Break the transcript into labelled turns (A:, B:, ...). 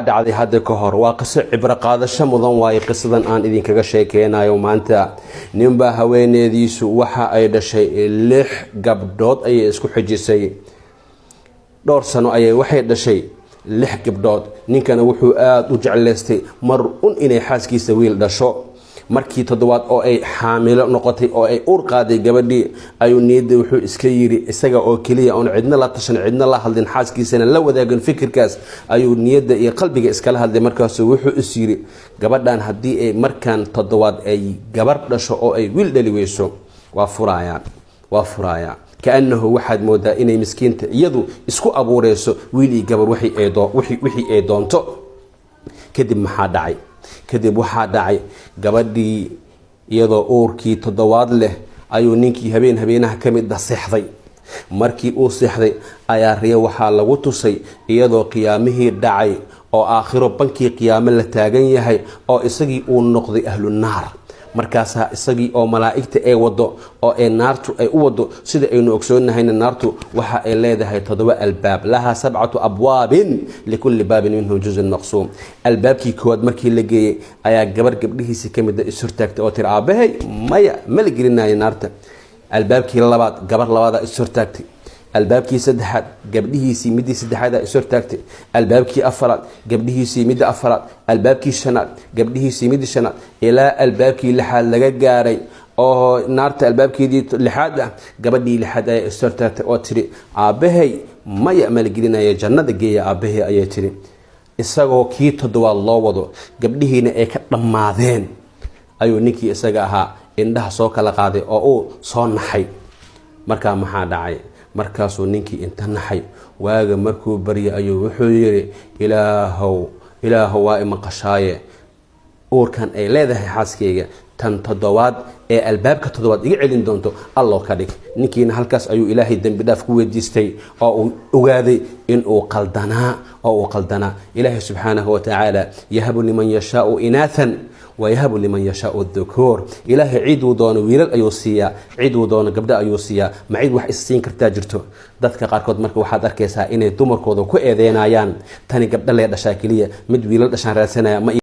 A: dhacday hadda ka hor waa qiso cibro qaadasho mudan waaye qisadan aan idinkaga sheekeynayo maanta ninba haweeneediisu waxa ay dhashay 6 gabdhood ayay isku xijisay dhowr sano ayay waxay dhashay 6 gabdhood ninkana wuxuu aad u jecleystay mar inay xaaskiisa wiil dhasho markii toddobaad oo ay xaamilo noqotay oo ay uur qaaday gabadhii ayuu niyada wuxuu iska yiri isaga oo kaliya oo cidna la tashan cidna la hadlin xaaskiisana la wadaagan fikirkaas ayuu niyada iyo qalbiga iskala hadlay markaas wuxuu is yiri gabadhan hadii ay markan toddobaad ay gabar dhasho oo ay wiil dhali weyso waa furaaya kaanahu waxaad moodaa inay miskiinta iyadu isku abuureyso wiil iyo gabar wixii ay doonto kadib waxaa dhacay gabadhii iyadoo uurkii toddobaad leh ayuu ninkii habeenaha ka mid ah seexday markii uu seexday ayaa riyo waxaa lagu tusay iyadoo qiyaamihii dhacay oo aakhiro bankii qiyaamo la taagan yahay oo isagii uu noqday ahlu naar markaasa isagii oo malaa'igta ay wado oo ay naartu ay u wado sida aynu ogsoonahayna naartu waxa ay leedahay 7 albaab laha 7 abwaabin likulli baabin minhu juz'un maqsum albaabkii kood markii la geeyay ayaa gabdhihiisa kamid ah isurtaagtay oo tir aabahay maya mal gelinaay naarta albaabkii labaad labaad isurtaagtay albaabkii saddexaad gabdhihiisii midii saddexaad isurtaagtay albaabkii afaraad gabdhihiisii midii afaraad albaabkii shanaad gabdhihiisii midii shanaad ilaa albaabkii lixaad laga gaaray oo naarta albaabkeedii lixaad ah gabadhii lixaad ay isurtaagtay oo tiri aabahay maya mal gelinaya jannada geeya aabahay ayay tiri isagoo kii toddobaad loo wado gabdhihiina ay ka dhamaadeen ayuu ninkii isaga ahaa indhaha soo kala qaaday oo uu soo naxay markaa maxaa dhacay markaasuu ninkii inta naxay waaga markuu baryay ayuu wuxuu yiri ilaahow waa imaqashaaye uurkan ay leedahay xaaskeyga tan toddobaad ee albaabka toddobaad iga celin doonto alloo ka dhig ninkiina halkaas ayuu ilaahay dembi dhaaf ku weydiistay oo uu ogaaday in uu qaldanaa ilaahay subxaanahu wa tacaala yahabu liman yashaau inaathan ويهب لمن يشاء الذكور إلهي عيد ودون ويلال أيو سيا عيد ودون قبدا أيو سيا ما عيد واحد السين كرتا جرتو dadka qaarkood marka waxaad arkaysaa inay dumarkooda ku eedeynayaan tani gabdha leedahay shaakiliya mid wiilal dhashan raadsanaya